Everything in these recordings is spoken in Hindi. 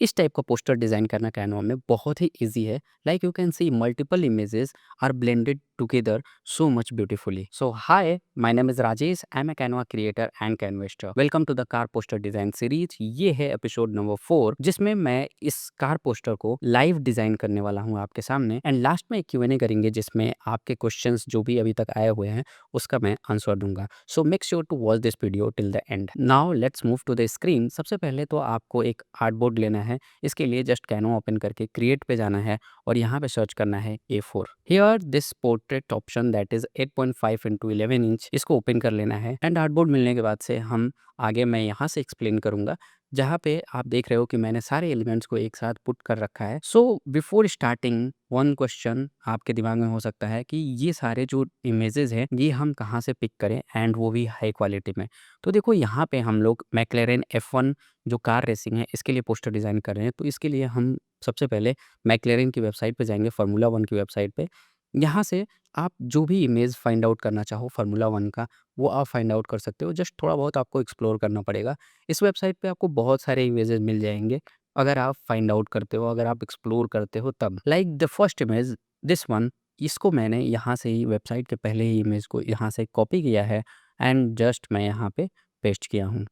इस टाइप का पोस्टर डिज़ाइन करना कैनवा में बहुत ही ईज़ी है। Like you can see multiple images are blended together so much beautifully. So hi, my name is Rajesh. I'm a Canva creator and canvastor. Welcome to the car poster design series. ये है एपिसोड नंबर 4 जिसमें मैं इस कार पोस्टर को लाइव डिजाइन करने वाला हूँ आपके सामने एंड लास्ट में एक Q&A करेंगे जिसमें आपके क्वेश्चंस जो भी अभी तक आए हुए हैं उसका मैं आंसर दूंगा. So make sure to watch this video till the end. Now let's move to the screen. सबसे पहले तो आपको एक आर्टबोर्ड लेना है. इसके लिए जस्ट कैनवा ओपन करके क्रिएट पे जाना है और यहाँ पे सर्च करना है A4. Here this portrait option that is 8.5 into 11 inch इसको ओपन कर लेना है एंड आर्टबोर्ड मिलने के बाद से हम आगे मैं यहाँ से एक्सप्लेन करूंगा जहाँ पे आप देख रहे हो कि मैंने सारे एलिमेंट्स को एक साथ पुट कर रखा है. So before starting one question आपके दिमाग में हो सकता है कि ये सारे जो इमेजेस हैं ये हम कहाँ से पिक करें एंड वो भी हाई क्वालिटी में. तो देखो यहाँ पे हम लोग मैक्लेरेन F1 जो कार रेसिंग है इसके लिए पोस्टर डिज़ाइन कर रहे हैं. तो इसके लिए हम सबसे पहले मैक्लेरेन की वेबसाइट पे जाएंगे, फार्मूला 1 की वेबसाइट पे. यहाँ से आप जो भी इमेज फाइंड आउट करना चाहो फार्मूला 1 का वो आप फाइंड आउट कर सकते हो. जस्ट थोड़ा बहुत आपको एक्सप्लोर करना पड़ेगा. इस वेबसाइट पे आपको बहुत सारे इमेजेस मिल जाएंगे अगर आप फाइंड आउट करते हो, अगर आप एक्सप्लोर करते हो तब. Like the first image this one, इसको मैंने यहाँ से ही वेबसाइट के पहले ही इमेज को यहाँ से कॉपी किया है एंड जस्ट मैं यहाँ पे पेस्ट किया हूँ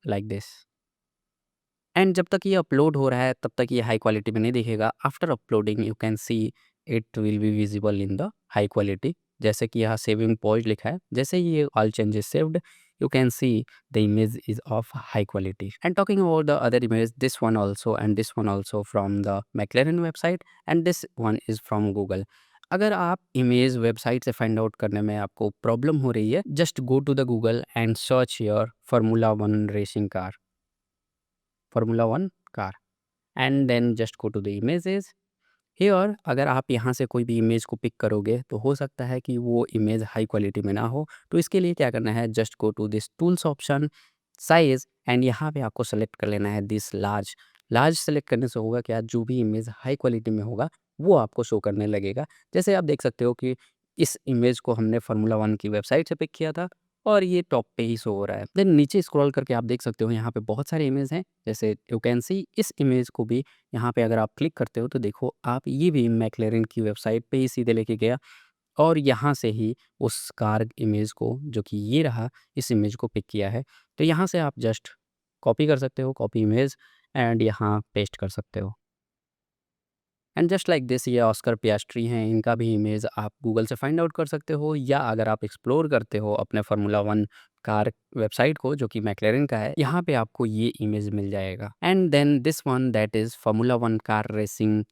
लाइक दिस. एंड जब तक ये अपलोड हो रहा है तब तक ये हाई क्वालिटी में नहीं दिखेगा. After uploading you can see it will be visible in the high quality. जैसे कि यहाँ सेविंग पॉज लिखा है, जैसे ही ये all changes saved you can see the image is of high quality. And talking about the other image, this one also and this one also from the McLaren website and this one is from Google. अगर आप इमेज वेबसाइट से फाइंड आउट करने में आपको प्रॉब्लम हो रही है, just go to the Google and search your formula 1 racing car, formula 1 car and then just go to the images. Here अगर आप यहाँ से कोई भी इमेज को पिक करोगे तो हो सकता है कि वो इमेज हाई क्वालिटी में ना हो. तो इसके लिए क्या करना है, just go to this tools option, size and यहाँ पे आपको सेलेक्ट कर लेना है दिस लार्ज. लार्ज सेलेक्ट करने से होगा क्या, जो भी इमेज हाई क्वालिटी में होगा वो आपको शो करने लगेगा. जैसे आप देख सकते हो कि इस इमेज को हमने फार्मूला 1 की वेबसाइट से पिक किया था और ये टॉप पे ही शो हो रहा है. देन नीचे स्क्रॉल करके आप देख सकते हो यहाँ पे बहुत सारे इमेज हैं. जैसे यू कैन सी इस इमेज को भी यहाँ पे अगर आप क्लिक करते हो तो देखो आप ये भी मैक्लेरेन की वेबसाइट पे ही सीधे लेके गया और यहाँ से ही उस कार इमेज को जो कि ये रहा इस इमेज को पिक किया है. तो यहाँ से आप जस्ट कॉपी कर सकते हो, कॉपी इमेज एंड यहाँ पेस्ट कर सकते हो. एंड जस्ट लाइक दिस ये ऑस्कर पियास्ट्री हैं, इनका भी इमेज आप गूगल से फाइंड आउट कर सकते हो या अगर आप एक्सप्लोर करते हो अपने फार्मूला 1 कार वेबसाइट को जो कि मैक्लेरन का है, यहाँ पे आपको ये इमेज मिल जाएगा. And then this one that is formula 1 car racing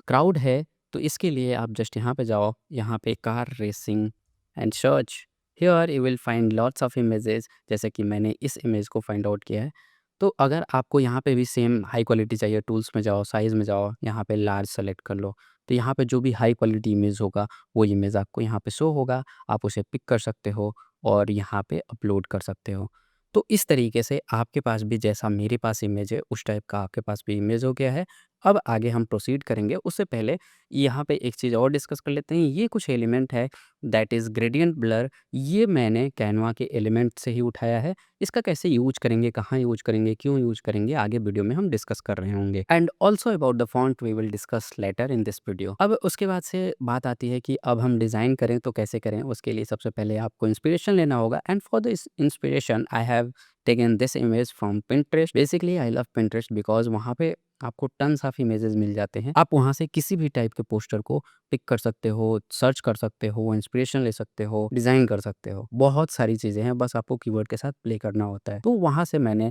crowd है. तो इसके लिए आप जस्ट यहाँ पे जाओ, यहाँ पे car racing and search. Here you will find lots of images. जैसे कि मैंने इस इमेज को फाइंड आउट किया है. तो अगर आपको यहाँ पे भी सेम हाई क्वालिटी चाहिए, टूल्स में जाओ, साइज़ में जाओ, यहाँ पे लार्ज सेलेक्ट कर लो. तो यहाँ पे जो भी हाई क्वालिटी इमेज होगा वो इमेज आपको यहाँ पे शो होगा. आप उसे पिक कर सकते हो और यहाँ पे अपलोड कर सकते हो. तो इस तरीके से आपके पास भी जैसा मेरे पास इमेज है उस टाइप का आपके पास भी इमेज हो गया है. अब आगे हम प्रोसीड करेंगे, उससे पहले यहाँ पे एक चीज़ और डिस्कस कर लेते हैं. ये कुछ एलिमेंट है दैट इज़ ग्रेडियंट ब्लर. ये मैंने कैनवा के एलिमेंट से ही उठाया है. इसका कैसे यूज करेंगे, कहाँ यूज करेंगे, क्यों यूज करेंगे, आगे वीडियो में हम डिस्कस कर रहे होंगे. And also about the font we will discuss later in this video. अब उसके बाद से बात आती है कि अब हम डिज़ाइन करें तो कैसे करें. उसके लिए सबसे पहले आपको इंस्पिरेशन लेना होगा and for this inspiration I have taken this image from Pinterest. Basically I love Pinterest because वहाँ पे आपको टन्स ऑफ इमेजेस मिल जाते हैं. आप वहाँ से किसी भी टाइप के पोस्टर को पिक कर सकते हो, सर्च कर सकते हो, इंस्पिरेशन ले सकते हो, डिज़ाइन कर सकते हो. बहुत सारी चीज़ें हैं, बस आपको कीवर्ड के साथ प्ले करना होता है. तो वहाँ से मैंने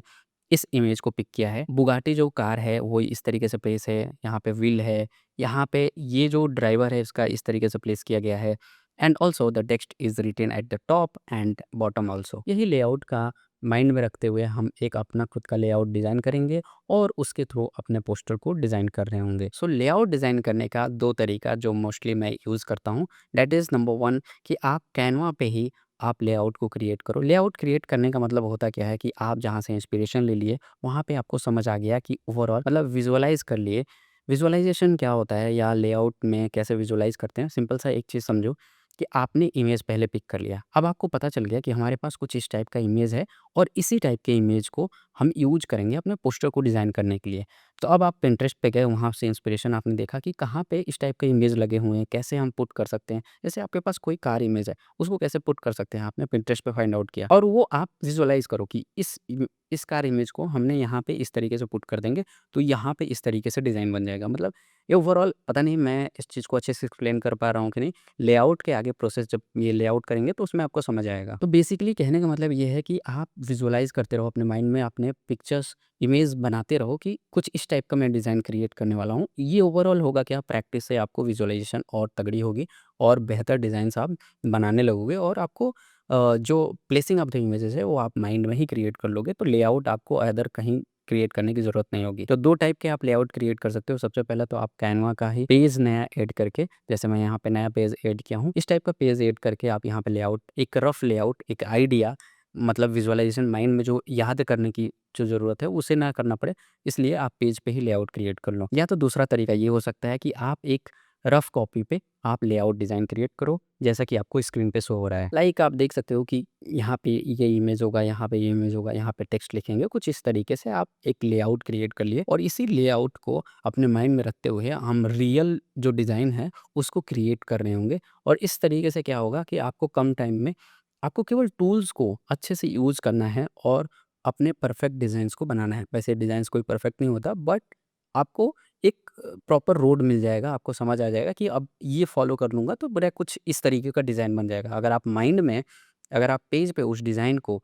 इस इमेज को पिक किया है. बुगाटी जो कार है वो इस तरीके से प्लेस है. यहाँ पे व्हील है, यहाँ पे ये जो ड्राइवर है इसका इस तरीके से प्लेस किया गया है. And also the text is written at the top and bottom also. यही लेआउट का माइंड में रखते हुए हम एक अपना खुद का लेआउट डिज़ाइन करेंगे और उसके थ्रू अपने पोस्टर को डिज़ाइन कर रहे होंगे. सो लेआउट डिज़ाइन करने का दो तरीका जो मोस्टली मैं यूज़ करता हूँ, दैट इज़ नंबर 1 कि आप कैनवा पे ही आप लेआउट को क्रिएट करो. लेआउट क्रिएट करने का मतलब होता क्या है कि आप जहाँ से इंस्पिरेशन ले लिए वहाँ पे आपको समझ आ गया कि ओवरऑल मतलब विजुअलाइज़ कर लिए. विजुअलाइज़ेशन क्या होता है या लेआउट में कैसे विजुअलाइज़ करते हैं, सिंपल सा एक चीज़ समझो कि आपने इमेज पहले पिक कर लिया. अब आपको पता चल गया कि हमारे पास कुछ इस टाइप का इमेज है और इसी टाइप के इमेज को हम यूज़ करेंगे अपने पोस्टर को डिज़ाइन करने के लिए। तो अब आप पिंटरेस्ट पे गए, वहाँ से इंस्पिरेशन आपने देखा कि कहाँ पे इस टाइप के इमेज लगे हुए हैं, कैसे हम पुट कर सकते हैं। जैसे आपके पास कोई कार इमेज है, उसको कैसे पुट कर सकते हैं, आपने पिंटरेस्ट पे फाइंड आउट किया और वो आप विजुअलाइज़ करो कि इस कार इमेज को हमने यहाँ पे इस तरीके से पुट कर देंगे, तो यहाँ पे इस तरीके से डिज़ाइन बन जाएगा। मतलब ये ओवरऑल पता नहीं मैं इस चीज़ को अच्छे से एक्सप्लेन कर पा रहा हूँ कि नहीं। लेआउट के आगे प्रोसेस जब ये लेआउट करेंगे तो उसमें आपको समझ आएगा। तो बेसिकली कहने का मतलब ये है कि आप विजुअलाइज़ करते रहो अपने माइंड में, अपने पिक्चर्स, इमेज बनाते रहो कि कुछ इस टाइप का मैं डिज़ाइन क्रिएट करने वाला हूँ। ये ओवरऑल होगा क्या, प्रैक्टिस से आपको विजुअलाइज़ेशन और तगड़ी होगी और बेहतर डिज़ाइंस आप बनाने लगोगे और आपको जो प्लेसिंग ऑफ द इमेजेस है वो आप माइंड में ही क्रिएट कर लोगे। तो लेआउट आपको अदर कहीं क्रिएट करने की ज़रूरत नहीं होगी। तो 2 टाइप के आप लेआउट क्रिएट कर सकते हो। सबसे पहले तो आप कैनवा का ही पेज नया ऐड करके, जैसे मैं यहाँ पे नया पेज ऐड किया हूँ, इस टाइप का पेज ऐड करके आप यहाँ पे लेआउट, एक रफ लेआउट, एक आइडिया, मतलब विजुअलाइज़ेशन माइंड में जो याद करने की जो ज़रूरत है उसे ना करना पड़े, इसलिए आप पेज पे ही लेआउट क्रिएट कर लो। या तो दूसरा तरीका ये हो सकता है कि आप एक रफ कॉपी पे आप लेआउट डिज़ाइन क्रिएट करो, जैसा कि आपको स्क्रीन पे शो हो रहा है। लाइक आप देख सकते हो कि यहाँ पे ये इमेज होगा, यहाँ पे ये इमेज होगा, यहाँ पे टेक्स्ट लिखेंगे, कुछ इस तरीके से आप एक लेआउट क्रिएट कर लिए और इसी लेआउट को अपने माइंड में रखते हुए हम रियल जो डिज़ाइन है उसको क्रिएट कर रहे होंगे। और इस तरीके से क्या होगा कि आपको कम टाइम में आपको केवल टूल्स को अच्छे से यूज़ करना है और अपने परफेक्ट डिज़ाइंस को बनाना है। वैसे डिज़ाइंस कोई परफेक्ट नहीं होता, बट आपको एक प्रॉपर रोड मिल जाएगा, आपको समझ आ जाएगा कि अब ये फ़ॉलो कर लूँगा तो बड़ा कुछ इस तरीके का डिज़ाइन बन जाएगा। अगर आप माइंड में, अगर आप पेज पे उस डिज़ाइन को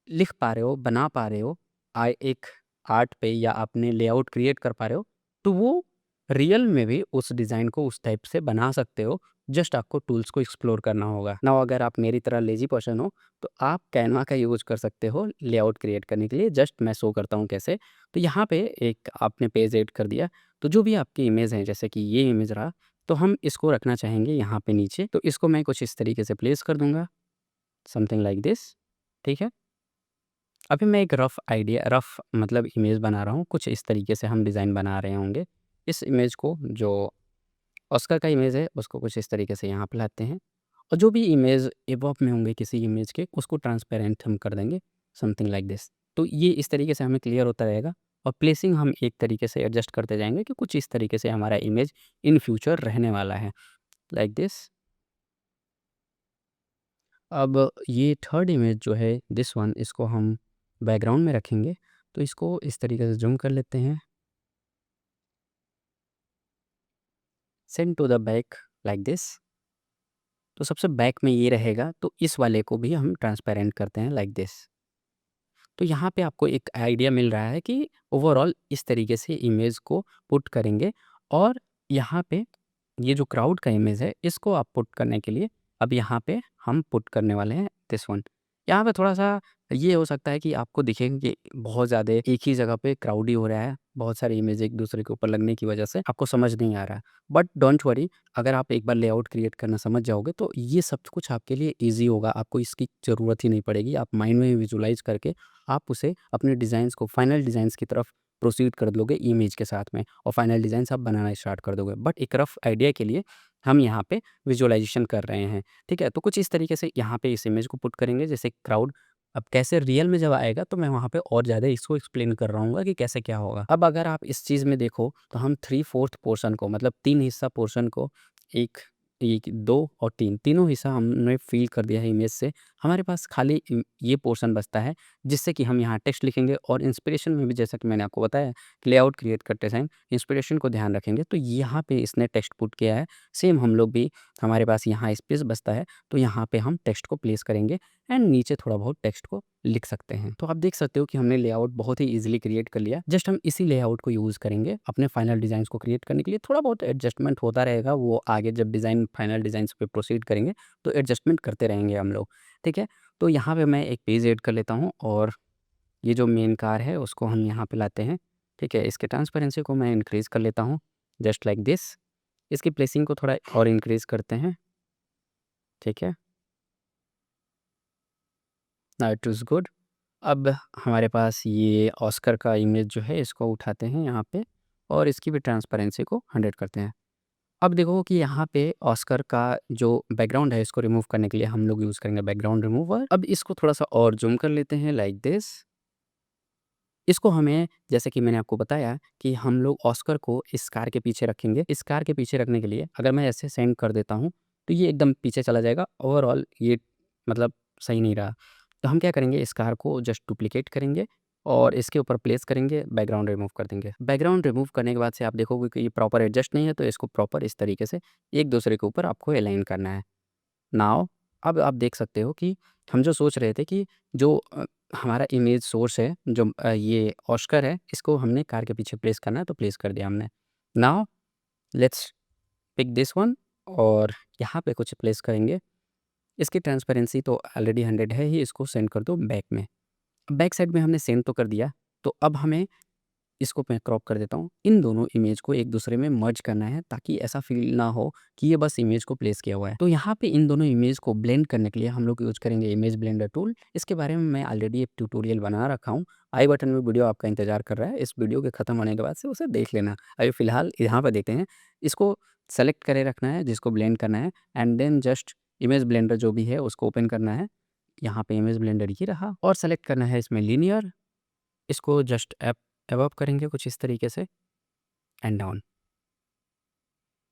लिख पा रहे हो, बना पा रहे हो, एक आर्ट पे या अपने लेआउट क्रिएट कर पा रहे हो, तो वो रियल में भी उस डिज़ाइन को उस टाइप से बना सकते हो। जस्ट आपको टूल्स को एक्सप्लोर करना होगा। नाउ अगर आप मेरी तरह लेज़ी पर्सन हो, तो आप कैनवा का यूज़ कर सकते हो लेआउट क्रिएट करने के लिए। जस्ट मैं शो करता हूँ कैसे। तो यहाँ पे एक आपने पेज ऐड कर दिया, तो जो भी आपकी इमेज है, जैसे कि ये इमेज रहा, तो हम इसको रखना चाहेंगे यहाँ पे नीचे। तो इसको मैं कुछ इस तरीके से प्लेस कर दूँगा, समथिंग लाइक दिस, ठीक है? अभी मैं एक रफ़ मतलब इमेज बना रहा हूँ, कुछ इस तरीके से हम डिज़ाइन बना रहे होंगे। इस इमेज को, जो ऑस्कर का इमेज है, उसको कुछ इस तरीके से यहाँ पे लाते हैं और जो भी इमेज एबव में होंगे किसी इमेज के, उसको ट्रांसपेरेंट हम कर देंगे, समथिंग लाइक दिस। तो ये इस तरीके से हमें क्लियर होता रहेगा और प्लेसिंग हम एक तरीके से एडजस्ट करते जाएँगे कि कुछ इस तरीके से हमारा इमेज इन फ्यूचर रहने वाला है, लाइक दिस। अब ये थर्ड इमेज जो है, दिस वन, इसको हम बैकग्राउंड में रखेंगे। तो इसको इस तरीके से ज़ूम कर लेते हैं, send to the back, like this. तो सबसे बैक में ये रहेगा, तो इस वाले को भी हम ट्रांसपेरेंट करते हैं, लाइक दिस। तो यहाँ पे आपको एक आइडिया मिल रहा है कि ओवरऑल इस तरीके से इमेज को पुट करेंगे और यहाँ पे ये जो क्राउड का इमेज है, इसको आप पुट करने के लिए अब यहाँ पे हम पुट करने वाले हैं दिस वन। यहाँ पे थोड़ा-सा ये हो सकता है कि आपको दिखेगा कि बहुत ज़्यादा एक ही जगह पे क्राउडी हो रहा है, बहुत सारे इमेज एक दूसरे के ऊपर लगने की वजह से आपको समझ नहीं आ रहा है। बट डोंट वरी, अगर आप एक बार लेआउट क्रिएट करना समझ जाओगे तो ये सब कुछ आपके लिए ईज़ी होगा, आपको इसकी ज़रूरत ही नहीं पड़ेगी। आप माइंड में विजुअलाइज़ करके आप उसे अपने डिज़ाइंस को, फाइनल डिज़ाइंस की तरफ प्रोसीड कर लोगे इमेज के साथ में और फाइनल डिज़ाइंस आप बनाना स्टार्ट कर दोगे। बट एक रफ आइडिया के लिए हम यहाँ पे विजुअलाइज़ेशन कर रहे हैं, ठीक है? तो कुछ इस तरीके से यहाँ पे इस इमेज को पुट करेंगे जैसे क्राउड। अब कैसे रियल में जब आएगा तो मैं वहाँ पे और ज़्यादा इसको एक्सप्लेन कर रहा हूँगा कि कैसे क्या होगा। अब अगर आप इस चीज़ में देखो तो हम 3/4 पोर्शन को, मतलब 3 हिस्सा पोर्शन को, 1, 1, 2 और 3, तीनों हिस्सा हमने फ़िल कर दिया है इमेज से। हमारे पास खाली ये पोर्शन बचता है जिससे कि हम यहाँ टेक्स्ट लिखेंगे और इंस्पिरेशन में भी, जैसा कि मैंने आपको बताया, लेआउट क्रिएट करते टाइम इंस्पिरेशन को ध्यान रखेंगे। तो यहाँ पे इसने टेक्स्ट पुट किया है, सेम हम लोग भी, हमारे पास यहाँ स्पेस बचता है, तो यहाँ पे हम टेक्स्ट को प्लेस करेंगे एंड नीचे थोड़ा बहुत टेक्स्ट को लिख सकते हैं। तो आप देख सकते हो कि हमने लेआउट बहुत ही ईज़िली क्रिएट कर लिया। जस्ट हम इसी लेआउट को यूज़ करेंगे अपने फाइनल डिज़ाइंस को क्रिएट करने के लिए। थोड़ा बहुत एडजस्टमेंट होता रहेगा, वो आगे जब फाइनल डिज़ाइंस पे प्रोसीड करेंगे तो एडजस्टमेंट करते रहेंगे हम लोग, ठीक है? तो यहाँ पे मैं एक पेज ऐड कर लेता हूँ और ये जो मेन कार है उसको हम यहाँ पे लाते हैं, ठीक है? इसके ट्रांसपेरेंसी को मैं इंक्रीज़ कर लेता हूँ, जस्ट लाइक दिस। इसकी प्लेसिंग को थोड़ा और इंक्रीज़ करते हैं, ठीक है? Now it is good. अब हमारे पास ये ऑस्कर का इमेज जो है, इसको उठाते हैं यहाँ पे और इसकी भी ट्रांसपेरेंसी को 100 करते हैं। अब देखो कि यहाँ पे ऑस्कर का जो बैकग्राउंड है इसको रिमूव करने के लिए हम लोग यूज़ करेंगे बैकग्राउंड रिमूवर। अब इसको थोड़ा-सा और ज़ूम कर लेते हैं लाइक दिस। इसको हमें जैसे कि मैंने आपको बताया कि हम लोग ऑस्कर को इस कार के पीछे रखेंगे। इस कार के पीछे रखने के लिए अगर मैं ऐसे सेंड कर देता हूँ, तो ये एकदम पीछे चला जाएगा। ओवरऑल ये मतलब सही नहीं रहा। तो हम क्या करेंगे, इस कार को जस्ट डुप्लिकेट करेंगे और इसके ऊपर प्लेस करेंगे, बैकग्राउंड रिमूव कर देंगे। बैकग्राउंड रिमूव करने के बाद से आप देखोगे कि ये प्रॉपर एडजस्ट नहीं है, तो इसको प्रॉपर इस तरीके से एक दूसरे के ऊपर आपको अलाइन करना है। नाउ अब आप देख सकते हो कि हम जो सोच रहे थे कि जो हमारा इमेज सोर्स है, जो ये ऑस्कर है, इसको हमने कार के पीछे प्लेस करना है, तो प्लेस कर दिया हमने। Now let's pick this one और यहाँ पे कुछ प्लेस करेंगे। इसकी ट्रांसपेरेंसी तो ऑलरेडी 100 है ही, इसको सेंड कर दो बैक में। बैक साइड में हमने सेंड तो कर दिया, तो अब हमें इसको मैं क्रॉप कर देता हूँ। इन दोनों इमेज को एक दूसरे में मर्ज करना है, ताकि ऐसा फ़ील ना हो कि ये बस इमेज को प्लेस किया हुआ है। तो यहाँ पे इन दोनों इमेज को ब्लेंड करने के लिए हम लोग यूज़ करेंगे इमेज ब्लेंडर टूल। इसके बारे में मैं ऑलरेडी एक ट्यूटोरियल बना रखा हूँ। आई बटन में वीडियो आपका इंतज़ार कर रहा है। इस वीडियो के खत्म होने के बाद से उसे देख लेना। अभी फ़िलहाल यहाँ पे देखते हैं। इसको सेलेक्ट करे रखना है जिसको ब्लेंड करना है, and then just image blender जो भी है उसको ओपन करना है। यहाँ पे इमेज ब्लेंडर ये रहा और सेलेक्ट करना है इसमें लीनियर। इसको जस्ट एबव करेंगे कुछ इस तरीके से एंड डाउन।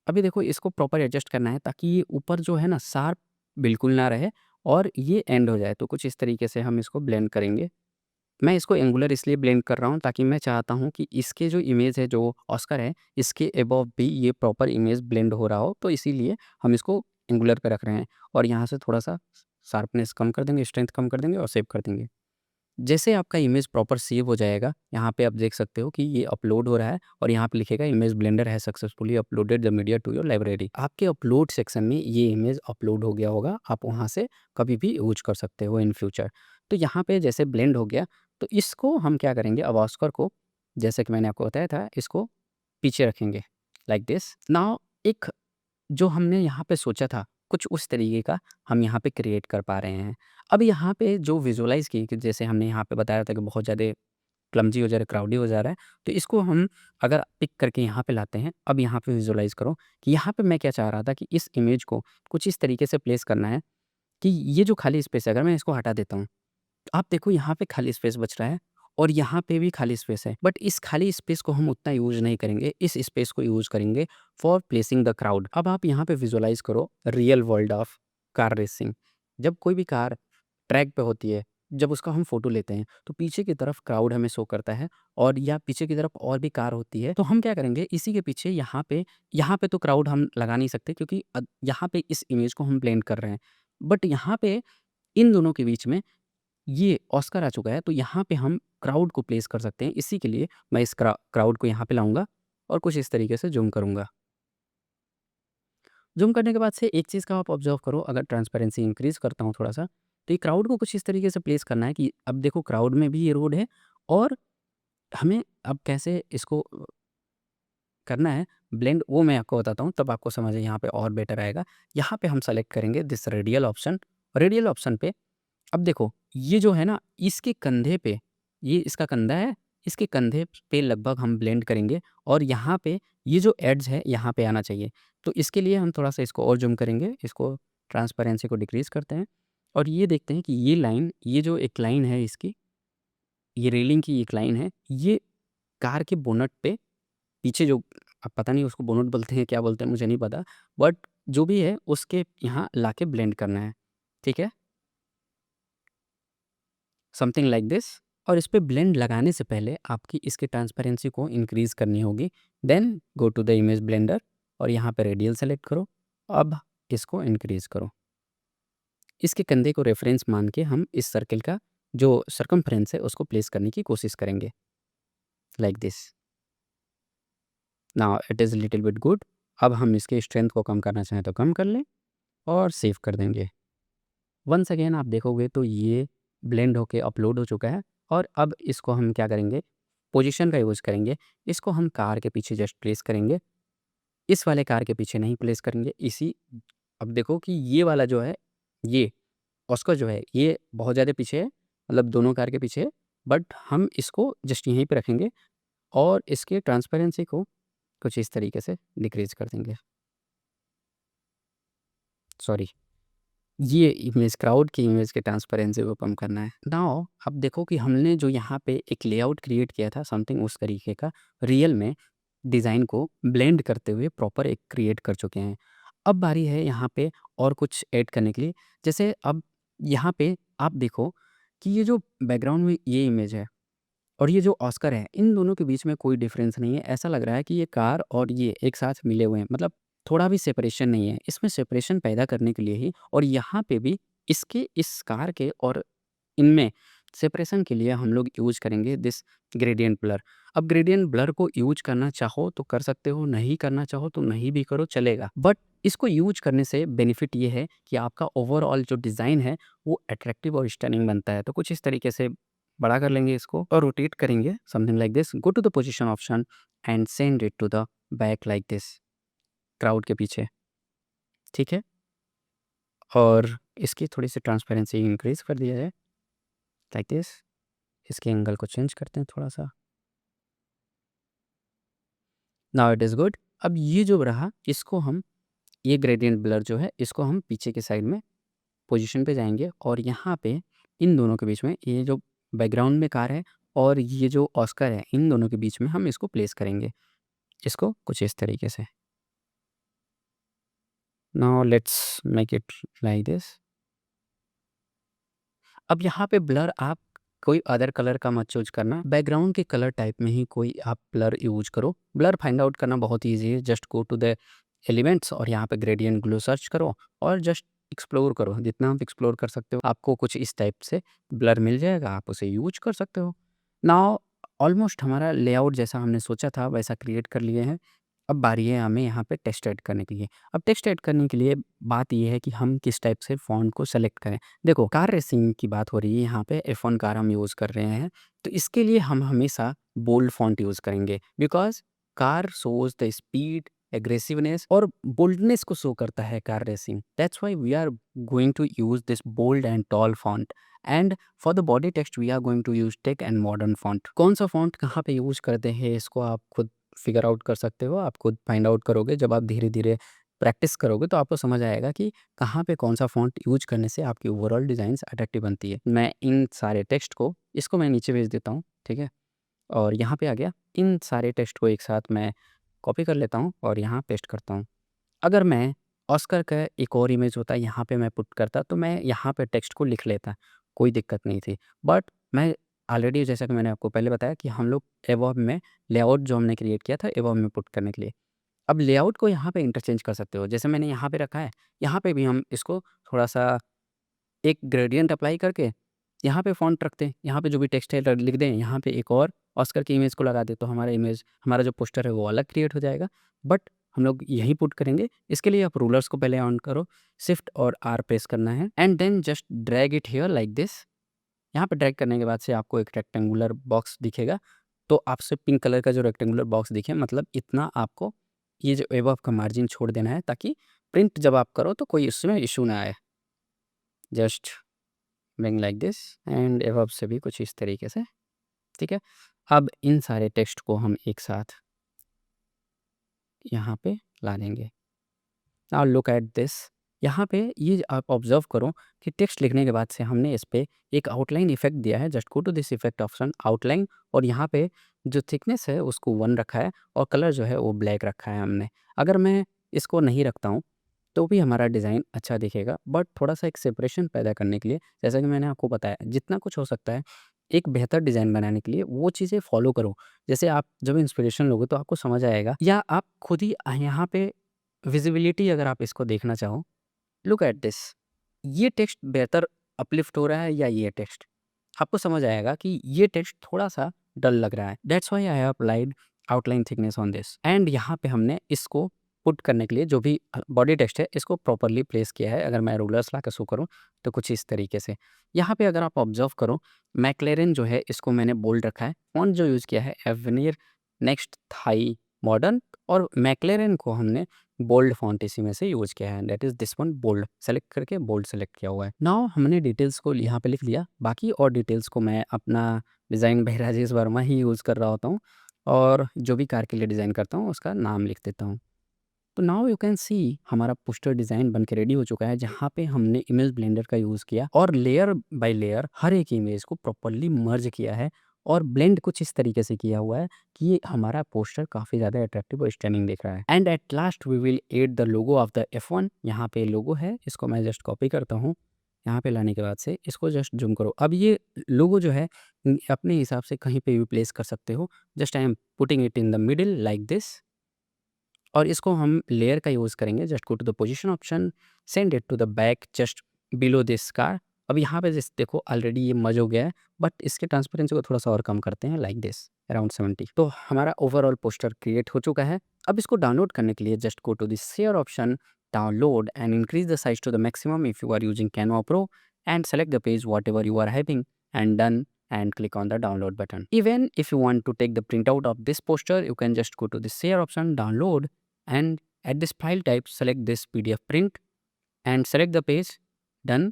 अभी देखो इसको प्रॉपर एडजस्ट करना है, ताकि ये ऊपर जो है ना शार्प बिल्कुल ना रहे और ये एंड हो जाए। तो कुछ इस तरीके से हम इसको ब्लेंड करेंगे। मैं इसको एंगुलर इसलिए ब्लेंड कर रहा हूँ, ताकि मैं चाहता हूँ कि इसके जो इमेज है, जो ऑस्कर है, इसके अबव भी ये प्रॉपर इमेज ब्लेंड हो रहा हो। तो इसीलिए हम इसको एंगुलर पे रख रहे हैं और यहाँ से थोड़ा-सा शार्पनेस कम कर देंगे, स्ट्रेंथ कम कर देंगे और सेव कर देंगे। जैसे आपका इमेज प्रॉपर सेव हो जाएगा, यहाँ पे आप देख सकते हो कि ये अपलोड हो रहा है और यहाँ पे लिखेगा image blender has successfully uploaded the media to your library. आपके अपलोड सेक्शन में ये इमेज अपलोड हो गया होगा, आप वहाँ से कभी भी यूज़ कर सकते हो इन फ्यूचर। तो यहाँ पे जैसे ब्लेंड हो गया, तो इसको हम क्या करेंगे, अब ऑस्कर को जैसे कि मैंने आपको बताया था, इसको पीछे रखेंगे लाइक दिस। नाउ एक जो हमने यहाँ पे सोचा था, कुछ उस तरीके का हम यहाँ पे क्रिएट कर पा रहे हैं। अब यहाँ पे जो विज़ुअलाइज़ की कि जैसे हमने यहाँ पे बताया था कि बहुत ज़्यादा क्लमज़ी हो जा रहा है, क्राउडी हो जा रहा है, तो इसको हम अगर पिक करके यहाँ पे लाते हैं, अब यहाँ पे विज़ुअलाइज़ करो कि यहाँ पे मैं क्या चाह रहा था कि इस इमेज को कुछ इस तरीके से प्लेस करना है कि ये जो खाली स्पेस है, अगर मैं इसको हटा देता हूँ, आप देखो यहाँ पे खाली स्पेस बच रहा है और यहाँ पे भी खाली स्पेस है। बट इस खाली स्पेस को हम उतना यूज़ नहीं करेंगे, इस स्पेस को यूज़ करेंगे फॉर प्लेसिंग द क्राउड। अब आप यहाँ पे विजुअलाइज़ करो real world of car racing. जब कोई भी कार ट्रैक पे होती है, जब उसका हम फ़ोटो लेते हैं, तो पीछे की तरफ क्राउड हमें शो करता है और या पीछे की तरफ और भी कार होती है। तो हम क्या करेंगे, इसी के पीछे यहाँ पे तो क्राउड हम लगा नहीं सकते, क्योंकि यहाँ पे इस इमेज को हम ब्लेंड कर रहे हैं। बट यहाँ पे इन दोनों के बीच में ये ऑस्कर आ चुका है, तो यहाँ पे हम क्राउड को प्लेस कर सकते हैं। इसी के लिए मैं इस क्राउड को यहाँ पे लाऊँगा और कुछ इस तरीके से ज़ूम करूँगा। ज़ूम करने के बाद से एक चीज़ का आप ऑब्ज़र्व करो, अगर ट्रांसपेरेंसी इंक्रीज़ करता हूँ थोड़ा-सा, तो ये क्राउड को कुछ इस तरीके से प्लेस करना है कि अब देखो क्राउड में भी ये रोड है और हमें अब कैसे इसको करना है ब्लेंड, वो मैं आपको बताता हूँ, तब आपको समझ यहाँ पे और बेटर आएगा। यहाँ पे हम सेलेक्ट करेंगे this radial option. Radial option पे अब देखो, ये जो है ना, इसके कंधे पे, ये इसका कंधा है, इसके कंधे पे लगभग हम ब्लेंड करेंगे और यहाँ पे ये जो एड्ज है, यहाँ पे आना चाहिए। तो इसके लिए हम थोड़ा-सा इसको और ज़ूम करेंगे, इसको ट्रांसपेरेंसी को डिक्रीज़ करते हैं और ये देखते हैं कि ये लाइन, ये जो एक लाइन है इसकी, ये रेलिंग की एक लाइन है, ये कार के बोनट पे पीछे जो, अब पता नहीं उसको बोनट बोलते हैं, क्या बोलते हैं, मुझे नहीं पता। बट जो भी है, उसके यहाँ लाके ब्लेंड करना है, ठीक है? Something like this. और इस पे ब्लेंड लगाने से पहले आपकी इसकी ट्रांसपेरेंसी को इंक्रीज़ करनी होगी। Then go to the image blender और यहाँ पे रेडियल सेलेक्ट करो। अब इसको इंक्रीज़ करो। इसके कंधे को रेफरेंस मान के हम इस सर्किल का जो सर्कमफ्रेंस है उसको प्लेस करने की कोशिश करेंगे like this. Now it is little bit good. अब हम इसके स्ट्रेंथ को कम करना चाहें तो कम कर लें और सेव कर देंगे। वंस अगेन आप देखोगे तो ये ब्लेंड होके अपलोड हो चुका है और अब इसको हम क्या करेंगे, पोजीशन का यूज़ करेंगे। इसको हम कार के पीछे जस्ट प्लेस करेंगे, इस वाले कार के पीछे नहीं प्लेस करेंगे। अब देखो कि ये वाला जो है, ये ऑस्कर जो है, ये बहुत ज़्यादा पीछे है, मतलब दोनों कार के पीछे है। बट हम इसको जस्ट यहीं पे रखेंगे और इसके ट्रांसपेरेंसी को कुछ इस तरीके से डिक्रीज़ कर देंगे। सॉरी, ये इमेज क्राउड की इमेज के ट्रांसपेरेंसी को कम करना है। नाउ अब देखो कि हमने जो यहाँ पे एक लेआउट क्रिएट किया था समथिंग उस तरीके का, रियल में डिज़ाइन को ब्लेंड करते हुए प्रॉपर एक क्रिएट कर चुके हैं। अब बारी है यहाँ पे और कुछ ऐड करने के लिए। जैसे अब यहाँ पे आप देखो कि ये जो बैकग्राउंड में ये इमेज है और ये जो ऑस्कर है, इन दोनों के बीच में कोई डिफरेंस नहीं है। ऐसा लग रहा है कि ये कार और ये एक साथ मिले हुए हैं, मतलब थोड़ा भी सेपरेशन नहीं है। इसमें सेपरेशन पैदा करने के लिए ही और यहाँ पे भी इसके इस कार के और इनमें सेपरेशन के लिए हम लोग यूज़ करेंगे दिस ग्रेडिएंट ब्लर। अब ग्रेडिएंट ब्लर को यूज़ करना चाहो तो कर सकते हो, नहीं करना चाहो तो नहीं भी करो, चलेगा। बट इसको यूज़ करने से बेनिफिट ये है कि आपका ओवरऑल जो डिज़ाइन है वो अट्रैक्टिव और स्टनिंग बनता है। तो कुछ इस तरीके से बड़ा कर लेंगे इसको और रोटेट करेंगे something like this. Go to the position option and send it to the back like this, crowd के पीछे, ठीक है? और इसकी थोड़ी-सी ट्रांसपेरेंसी इंक्रीज़ कर दिया जाए लाइक दिस। इसके एंगल को चेंज करते हैं थोड़ा-सा। Now it is good. अब ये जो रहा इसको हम, ये ग्रेडिएंट ब्लर जो है इसको हम पीछे के साइड में पोजीशन पे जाएँगे और यहाँ पे इन दोनों के बीच में ये जो बैकग्राउंड में कार है और ये जो ऑस्कर है, इन दोनों के बीच में हम इसको प्लेस करेंगे। इसको कुछ इस तरीके से। Now let's make it like this. अब यहाँ पे ब्लर आप कोई अदर कलर का मत चूज़ करना, बैकग्राउंड के कलर टाइप में ही कोई आप ब्लर यूज़ करो। ब्लर फाइंड आउट करना बहुत ईज़ी है, just go to the elements और यहाँ पे ग्रेडिएंट ग्लो सर्च करो और जस्ट एक्सप्लोर करो। जितना आप एक्सप्लोर कर सकते हो, आपको कुछ इस टाइप से ब्लर मिल जाएगा, आप उसे यूज़ कर सकते हो। नाउ ऑलमोस्ट हमारा लेआउट जैसा हमने सोचा था वैसा क्रिएट कर लिए हैं। अब बारी है हमें यहाँ पे टेक्स्ट ऐड करने के लिए। अब टेक्स्ट ऐड करने के लिए बात ये है कि हम किस टाइप से फ़ॉन्ट को सेलेक्ट करें। देखो, कार रेसिंग की बात हो रही है यहाँ पे, F1 कार हम यूज़ कर रहे हैं, तो इसके लिए हम हमेशा बोल्ड फ़ॉन्ट यूज़ करेंगे because car shows the speed, aggressiveness और बोल्डनेस को शो करता है car racing. That's why we are going to use this bold and tall font and for the body text we are going to use tech and modern font. कौन सा फ़ॉन्ट कहाँ पे यूज़ करते हैं इसको आप खुद फिगर आउट कर सकते हो, आप खुद फाइंड आउट करोगे। जब आप धीरे-धीरे प्रैक्टिस करोगे तो आपको समझ आएगा कि कहाँ पे कौन-सा फ़ॉन्ट यूज़ करने से आपकी ओवरऑल डिज़ाइन्स अट्रैक्टिव बनती है। मैं इन सारे टेक्स्ट को इसको मैं नीचे भेज देता हूँ, ठीक है? और यहाँ पे आ गया। इन सारे टेक्स्ट को एक साथ मैं कॉपी कर लेता हूँ और यहाँ पेस्ट करता हूँ। अगर मैं ऑस्कर का एक और इमेज होता यहाँ पे मैं पुट करता तो मैं यहाँ पे टेक्स्ट को लिख लेता, कोई दिक्कत नहीं थी। बट मैं ऑलरेडी जैसा कि मैंने आपको पहले बताया कि हम लोग एबोव में लेआउट जो हमने क्रिएट किया था एबोव में पुट करने के लिए। अब लेआउट को यहाँ पे इंटरचेंज कर सकते हो। जैसे मैंने यहाँ पे रखा है, यहाँ पे भी हम इसको थोड़ा-सा एक ग्रेडिएंट अप्लाई करके यहाँ पे फ़ॉन्ट रखते हैं। यहाँ पे जो भी टेक्स्ट है लिख दें, यहाँ पे एक और ऑस्कर की इमेज को लगा दें, तो हमारा इमेज, हमारा जो पोस्टर है वो अलग क्रिएट हो जाएगा। बट हम लोग यहीं पुट करेंगे। इसके लिए आप रूलर्स को पहले ऑन करो, शिफ्ट और आर प्रेस करना है and then just drag it here like this. यहाँ पे ड्रैग करने के बाद से आपको एक रेक्टेंगुलर बॉक्स दिखेगा। तो आपसे पिंक कलर का जो रेक्टेंगुलर बॉक्स दिखे, मतलब इतना आपको ये जो एबव का मार्जिन छोड़ देना है ताकि प्रिंट जब आप करो तो कोई उसमें इश्यू ना आए। Just bring like this and above से भी कुछ इस तरीके से, ठीक है? अब इन सारे टेक्स्ट को हम एक साथ यहाँ पे ला देंगे। Now look at this. यहाँ पे ये आप ऑब्ज़र्व करो कि टेक्स्ट लिखने के बाद से हमने इस पे एक आउटलाइन इफ़ेक्ट दिया है। Just go to this effect option, outline, और यहाँ पे जो थिकनेस है उसको 1 रखा है और कलर जो है वो ब्लैक रखा है हमने। अगर मैं इसको नहीं रखता हूँ तो भी हमारा डिज़ाइन अच्छा दिखेगा, बट थोड़ा-सा एक सेपरेशन पैदा करने के लिए, जैसा कि मैंने आपको बताया, जितना कुछ हो सकता है एक बेहतर डिज़ाइन बनाने के लिए वो चीज़ें फ़ॉलो करो। जैसे आप जब इंस्पिरेशन लोगे तो आपको समझ आएगा, या आप खुद ही यहाँ पे विज़िबिलिटी अगर आप इसको देखना चाहो, लुक एट दिस। ये टेक्स्ट बेहतर अपलिफ्ट हो रहा है या ये टेक्स्ट? आपको समझ आएगा कि ये टेक्स्ट थोड़ा-सा डल लग रहा है। That's why I have applied outline thickness on this and यहाँ पे हमने इसको पुट करने के लिए जो भी बॉडी टेक्स्ट है इसको प्रॉपर्ली प्लेस किया है। अगर मैं रूलर्स लाकर शो करूँ तो कुछ इस तरीके से। यहाँ पे अगर आप ऑब्ज़र्व करो, मैक्लेरेन जो है इसको मैंने बोल्ड रखा है। फ़ॉन्ट जो यूज़ किया है एवेनियर नेक्स्ट थाई मॉडर्न, और मैक्लेरेन को हमने बोल्ड फ़ॉन्ट इसी में से यूज़ किया है, that is this one bold, select करके बोल्ड सेलेक्ट किया हुआ है। नाउ हमने डिटेल्स को यहाँ पे लिख लिया, बाकी और डिटेल्स को मैं अपना design by Rajesh Verma he use कर रहा होता हूँ और जो भी कार के लिए डिज़ाइन करता हूँ उसका नाम लिख देता हूँ। तो नाउ यू कैन सी हमारा पोस्टर डिज़ाइन बन के रेडी हो चुका है, जहाँ पे हमने इमेज ब्लेंडर का यूज़ किया और लेयर बाय लेयर हर एक इमेज को प्रॉपर्ली मर्ज किया है और ब्लेंड कुछ इस तरीके से किया हुआ है कि ये हमारा पोस्टर काफ़ी ज़्यादा अट्रैक्टिव और स्टनिंग दिख रहा है। And at last we will add the logo of the F1। यहाँ पे लोगो है, इसको मैं जस्ट कॉपी करता हूँ। यहाँ पे लाने के बाद से इसको जस्ट ज़ूम करो। अब ये लोगो जो है अपने हिसाब से कहीं पे भी प्लेस कर सकते हो। Just I am putting it in the middle like this और इसको हम लेयर का यूज़ करेंगे। Just go to the position option, send it to the back just below this car. अब यहाँ पे जैसे देखो ऑलरेडी ये मर्ज हो गया है, बट इसके ट्रांसपेरेंसी को थोड़ा-सा और कम करते हैं लाइक दिस अराउंड 70। तो हमारा ओवरऑल पोस्टर क्रिएट हो चुका है। अब इसको डाउनलोड करने के लिए just go to the share option, download and increase the size to the maximum if you are using Canva pro and select the page whatever you are having and done and click on the download button. Even if you want to take the printout of this poster, you can just go to the share option, download and at this file type select this PDF print and select the page, done।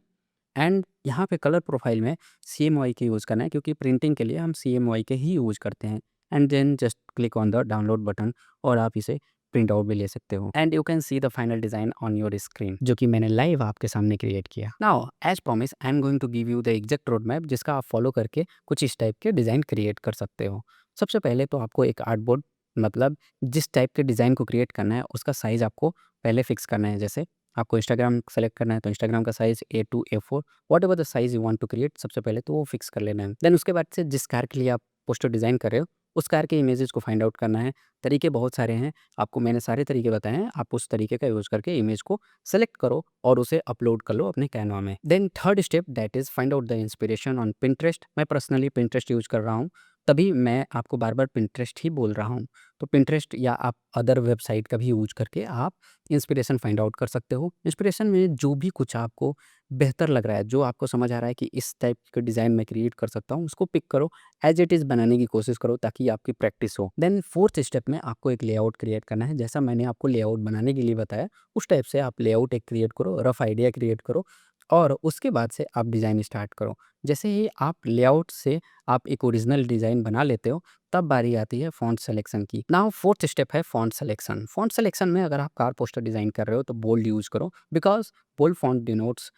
And यहाँ पे कलर प्रोफाइल में CMYK के यूज़ करना है क्योंकि प्रिंटिंग के लिए हम CMYK के ही यूज़ करते हैं। And then just click on the download button और आप इसे प्रिंट आउट भी ले सकते हो and you can see the final design on your screen, जो कि मैंने लाइव आपके सामने क्रिएट किया। Now as promise I am going to give you the exact road map जिसका आप फॉलो करके कुछ इस टाइप के डिज़ाइन क्रिएट कर सकते हो। सबसे पहले तो आपको एक आर्टबोर्ड, मतलब जिस टाइप के डिज़ाइन को क्रिएट करना है उसका साइज़ आपको पहले फिक्स करना है। जैसे आपको इंस्टाग्राम सेलेक्ट करना है तो इंस्टाग्राम का size A2 A4 whatever the size you want to create, सबसे पहले तो वो फिक्स कर लेना है। देन उसके बाद से जिस कार के लिए आप पोस्टर डिज़ाइन कर रहे हो उस कार के इमेजेस को फाइंड आउट करना है। तरीके बहुत सारे हैं, आपको मैंने सारे तरीके बताए हैं। आप उस तरीके का यूज़ करके इमेज को सेलेक्ट करो और उसे अपलोड कर लो अपने कैनवा में। Then third step that is find out the inspiration on Pinterest. मैं पर्सनली पिंटरेस्ट यूज़ कर रहा हूँ, तभी मैं आपको बार-बार पिंटरेस्ट ही बोल रहा हूँ। तो पिंटरेस्ट या आप अदर वेबसाइट का भी यूज़ करके आप इंस्पिरेशन फाइंड आउट कर सकते हो। इंस्पिरेशन में जो भी कुछ आपको बेहतर लग रहा है, जो आपको समझ आ रहा है कि इस टाइप के डिज़ाइन मैं क्रिएट कर सकता हूँ, उसको पिक करो, एज़ इट इज़ बनाने की कोशिश करो ताकि आपकी प्रैक्टिस हो। देन फोर्थ स्टेप में आपको एक लेआउट क्रिएट करना है। जैसा मैंने आपको लेआउट बनाने के लिए बताया, उस टाइप से आप लेआउट एक क्रिएट करो, रफ आइडिया क्रिएट करो और उसके बाद से आप डिज़ाइन स्टार्ट करो। जैसे ही आप लेआउट से आप एक ओरिजिनल डिज़ाइन बना लेते हो, तब बारी आती है फ़ॉन्ट सिलेक्शन की। नाउ फोर्थ स्टेप है फ़ॉन्ट सिलेक्शन। फ़ॉन्ट सिलेक्शन में अगर आप कार पोस्टर डिज़ाइन कर रहे हो तो बोल्ड यूज़ करो, because bold font denotes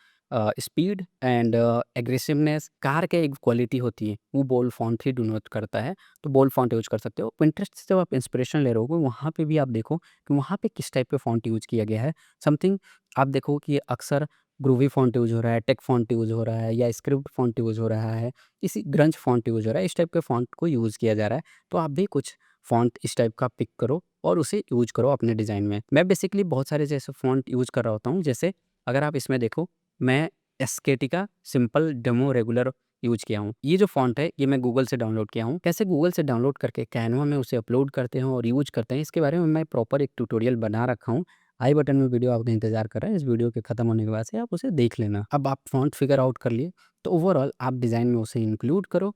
speed and aggressiveness. Car के एक क्वालिटी होती है, वो बोल्ड फ़ॉन्ट ही डिनोट करता है, तो बोल्ड फ़ॉन्ट यूज़ कर सकते हो। पिंटरेस्ट से जब आप इंस्पिरेशन ले रहे हो, वहाँ पे भी आप देखो कि वहाँ पे किस टाइप के फ़ॉन्ट यूज़ किया गया है। समथिंग आप देखो कि अक्सर ग्रूवी फ़ॉन्ट यूज़ हो रहा है, टेक फ़ॉन्ट यूज़ हो रहा है या स्क्रिप्ट फ़ॉन्ट यूज़ हो रहा है, इसी ग्रंज फ़ॉन्ट यूज़ हो रहा है, इस टाइप के फ़ॉन्ट को यूज़ किया जा रहा है। तो आप भी कुछ फ़ॉन्ट इस टाइप का पिक करो और उसे यूज़ करो अपने डिज़ाइन में। मैं बेसिकली बहुत सारे जैसे फ़ॉन्ट यूज़ कर रहा होता हूँ, जैसे अगर आप इसमें देखो, मैं एसकेटी सिंपल डेमो रेगुलर यूज़ किया हूँ। ये जो फ़ॉन्ट है, ये मैं गूगल से डाउनलोड किया हूँ। कैसे गूगल से डाउनलोड करके कैनवा में उसे अपलोड करते हैं और यूज़ करते हैं, इसके बारे में मैं प्रॉपर एक ट्यूटोरियल बना रखा हूँ। आई बटन में वीडियो आपका इंतज़ार कर रहा है, इस वीडियो के खत्म होने के बाद से आप उसे देख लेना। अब आप फ़ॉन्ट फिगर आउट कर लिए, तो ओवरऑल आप डिज़ाइन में उसे इंक्लूड करो।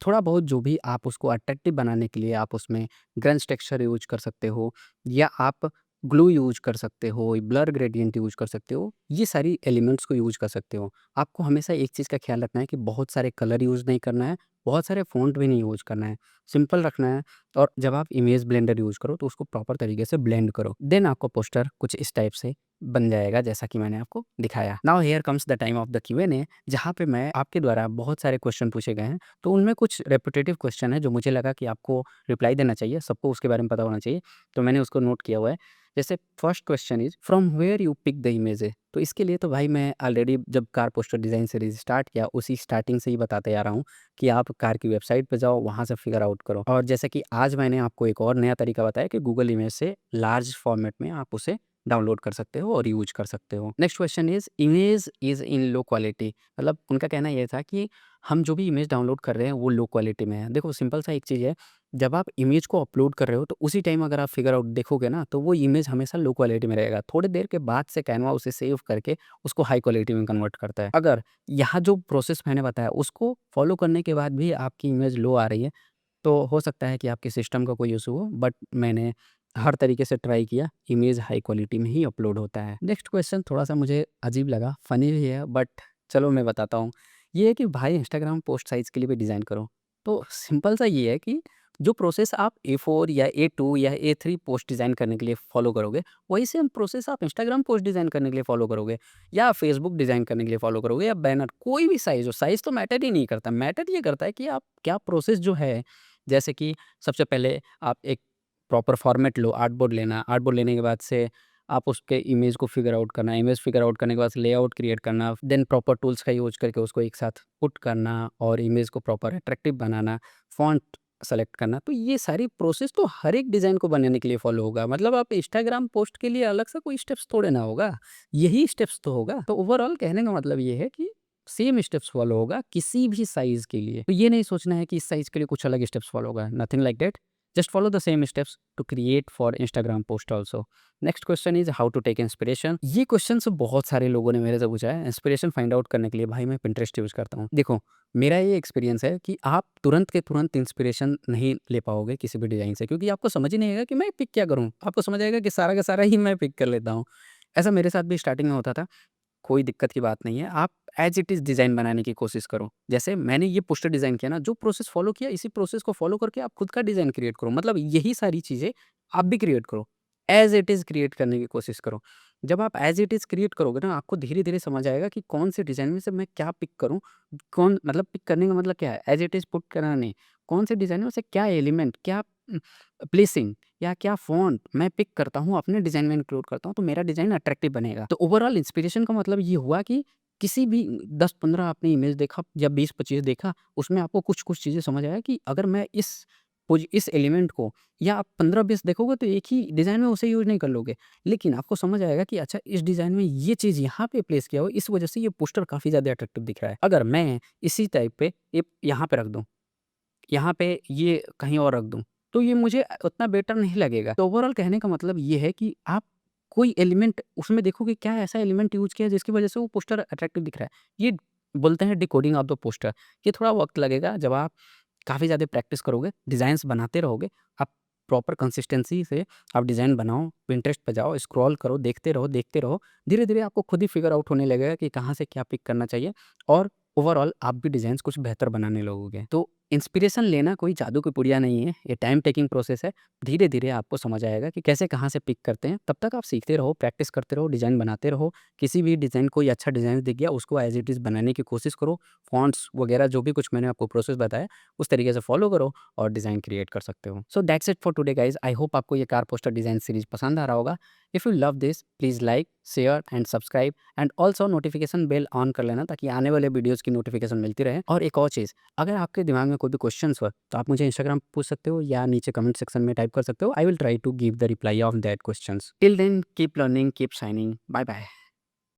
थोड़ा बहुत जो भी आप उसको अट्रैक्टिव बनाने के लिए आप उसमें ग्रंज टेक्सचर यूज़ कर सकते हो या आप ग्लू यूज़ कर सकते हो, ब्लर ग्रेडिएंट यूज़ कर सकते हो। ये सारी एलिमेंट्स को यूज़ कर सकते हो। आपको हमेशा एक चीज़ का ख़्याल रखना है कि बहुत सारे कलर यूज़ नहीं करना है, बहुत सारे फ़ॉन्ट भी नहीं यूज़ करना है, सिंपल रखना है। और जब आप इमेज ब्लेंडर यूज़ करो तो उसको प्रॉपर तरीके से ब्लेंड करो। देन आपका पोस्टर कुछ इस टाइप से बन जाएगा जैसा कि मैंने आपको दिखाया। Now here comes the time of the Q&A, जहाँ पे मैं आपके द्वारा बहुत सारे क्वेश्चन पूछे गए हैं, तो उनमें कुछ रेपिटेटिव क्वेश्चन है जो मुझे लगा कि आपको रिप्लाई देना चाहिए, सबको उसके बारे में पता होना चाहिए, तो मैंने उसको नोट किया हुआ है। जैसे first question is from where you pick the image है। तो इसके लिए तो भाई मैं ऑलरेडी जब car poster design series start किया, उसी स्टार्टिंग से ही बताते आ रहा हूँ कि आप कार की वेबसाइट पे जाओ, वहाँ से फिगर आउट करो। और जैसे कि आज मैंने आपको एक और नया तरीका बताया कि गूगल इमेज से लार्ज फॉर्मेट में आप उसे डाउनलोड कर सकते हो और यूज़ कर सकते हो। Next question is image is in low quality. मतलब उनका कहना ये था कि हम जो भी इमेज डाउनलोड कर रहे हैं वो लो क्वालिटी में है। देखो सिंपल सा एक चीज़ है, जब आप इमेज को अपलोड कर रहे हो तो उसी टाइम अगर आप फिगर आउट देखोगे ना, तो वो इमेज हमेशा लो क्वालिटी में रहेगा। थोड़ी देर के बाद से कैनवा उसे सेव करके उसको हाई क्वालिटी में कन्वर्ट करता है। अगर यहाँ जो प्रोसेस मैंने बताया उसको फॉलो करने के बाद भी आपकी इमेज लो आ रही है, तो हो सकता है कि आपके सिस्टम का कोई इशू हो, बट मैंने हर तरीके से ट्राई किया, इमेज हाई क्वालिटी में ही अपलोड होता है। नेक्स्ट क्वेश्चन थोड़ा-सा मुझे अजीब लगा, फ़नी भी है, बट चलो मैं बताता हूँ। ये है कि भाई इंस्टाग्राम पोस्ट साइज़ के लिए भी डिज़ाइन करो। तो सिंपल सा ये है कि जो प्रोसेस आप A4 या A2 या A3 पोस्ट डिज़ाइन करने के लिए फॉलो करोगे, वही सेम प्रोसेस आप इंस्टाग्राम पोस्ट डिज़ाइन करने के लिए फॉलो करोगे या फेसबुक डिज़ाइन करने के लिए फॉलो करोगे या बैनर, कोई भी साइज़ हो, साइज़ तो मैटर ही नहीं करता। मैटर ये करता है कि आप क्या प्रोसेस जो है, जैसे कि सबसे पहले आप एक प्रॉपर फॉर्मेट लो, आर्टबोर्ड लेना, आर्टबोर्ड लेने के बाद से आप उसके इमेज को फिगर आउट करना, इमेज फिगर आउट करने के बाद लेआउट क्रिएट करना, देन प्रॉपर टूल्स का यूज़ करके उसको एक साथ पुट करना और इमेज को प्रॉपर अट्रैक्टिव बनाना, फ़ॉन्ट सेलेक्ट करना। तो ये सारी प्रोसेस तो हर एक डिज़ाइन को बनाने के लिए फ़ॉलो होगा। मतलब आप इंस्टाग्राम पोस्ट के लिए अलग से कोई स्टेप्स थोड़े ना होगा, यही स्टेप्स तो होगा। तो ओवरऑल कहने का मतलब ये है कि सेम स्टेप्स फ़ॉलो होगा किसी भी साइज़ के लिए। तो ये नहीं सोचना है कि इस साइज़ के लिए कुछ अलग स्टेप्स फ़ॉलो होगा, nothing like that. Just follow the same steps to create for Instagram post also. Next question is how to take inspiration. ये क्वेश्चन से बहुत सारे लोगों ने मेरे से पूछा है। इंस्पिरेशन फाइंड आउट करने के लिए भाई मैं पिंटरेस्ट यूज़ करता हूँ। देखो, मेरा ये एक्सपीरियंस है कि आप तुरंत के तुरंत इंस्पिरेशन नहीं ले पाओगे किसी भी डिज़ाइन से, क्योंकि आपको समझ ही नहीं आएगा कि मैं पिक क्या करूँ? आपको समझ आएगा कि सारा का सारा ही मैं पिक कर लेता हूँ। ऐसा मेरे साथ भी स्टार्टिंग में होता था। कोई दिक्कत की बात नहीं है। आप एज़ इट इज़ डिज़ाइन बनाने की कोशिश करो। जैसे मैंने ये पोस्टर डिज़ाइन किया ना, जो प्रोसेस फ़ॉलो किया, इसी प्रोसेस को फ़ॉलो करके आप खुद का डिज़ाइन क्रिएट करो। मतलब यही सारी चीज़ें आप भी क्रिएट करो। एज़ इट इज़ क्रिएट करने की कोशिश करो। जब आप एज़ इट इज़ क्रिएट करोगे ना, आपको धीरे-धीरे समझ आएगा कि कौन से डिज़ाइन में से मैं क्या पिक करूँ। कौन मतलब पिक करने का मतलब क्या है? एज़ इट इज़ पुट करना नहीं। कौन से डिज़ाइन में से क्या एलिमेंट, क्या प्लेसिंग या क्या फ़ॉन्ट मैं पिक करता हूँ, अपने डिज़ाइन में इंक्लूड करता हूँ, तो मेरा डिज़ाइन अट्रैक्टिव बनेगा। तो ओवरऑल इंस्पिरेशन का मतलब ये हुआ कि किसी भी 10-15 आपने इमेज देखा या 20-25 देखा, उसमें आपको कुछ-कुछ चीज़ें समझ आया कि अगर मैं इस एलिमेंट को, या आप 15-20 देखोगे तो एक ही डिज़ाइन में उसे यूज़ नहीं कर लोगे। लेकिन आपको समझ आएगा कि अच्छा, इस डिज़ाइन में ये चीज़ यहाँ पे प्लेस किया हो, इस वज़ह से ये पोस्टर काफ़ी ज़्यादा अट्रैक्टिव दिख रहा है। अगर मैं इसी टाइप पे यहाँ पे रख दूँ, यहाँ पे ये कहीं और रख दूँ, तो ये मुझे उतना बेटर नहीं लगेगा। तो ओवरऑल कहने का मतलब ये है कि आप कोई एलिमेंट उसमें देखो कि क्या ऐसा एलिमेंट यूज़ किया है जिसकी वज़ह से वो पोस्टर अट्रैक्टिव दिख रहा है। ये बोलते हैं डिकोडिंग ऑफ द पोस्टर। ये थोड़ा वक़्त लगेगा। जब आप काफ़ी ज़्यादा प्रैक्टिस करोगे, डिज़ाइन्स बनाते रहोगे, आप प्रॉपर कंसिस्टेंसी से आप डिज़ाइन बनाओ, पिंटरेस्ट पे जाओ, स्क्रॉल करो, देखते रहो, देखते रहो। धीरे-धीरे आपको खुद ही फिगर आउट होने लगेगा कि कहाँ से क्या पिक करना चाहिए, और ओवरऑल आप भी डिज़ाइन्स कुछ बेहतर बनाने लगोगे। तो इंस्पिरेशन लेना कोई जादू की पुड़िया नहीं है, ये टाइम टेकिंग प्रोसेस है। धीरे-धीरे आपको समझ आएगा कि कैसे कहाँ से पिक करते हैं। तब तक आप सीखते रहो, प्रैक्टिस करते रहो, डिज़ाइन बनाते रहो। किसी भी डिज़ाइन, कोई अच्छा डिज़ाइन दिख गया, उसको एज़ इट इज़ बनाने की कोशिश करो। फ़ॉन्ट्स वगैरह जो भी कुछ मैंने आपको प्रोसेस बताया, उस तरीके से फ़ॉलो करो और डिज़ाइन क्रिएट कर सकते हो। So that's it for today guys. I hope आपको ये कार पोस्टर डिज़ाइन सीरीज़ पसंद आ रहा होगा। If you love this, please like, share and subscribe, and also notification bell on कर लेना, ताकि आने वाले वीडियोज़ की नोटिफिकेशन मिलती रहे। और एक और चीज़, अगर आपके दिमाग में कोई भी क्वेश्चंस हो, तो आप मुझे इंस्टाग्राम पे पूछ सकते हो या नीचे कमेंट सेक्शन में टाइप कर सकते हो। I will try to give the reply of that questions. Till then keep learning, keep shining. Bye bye.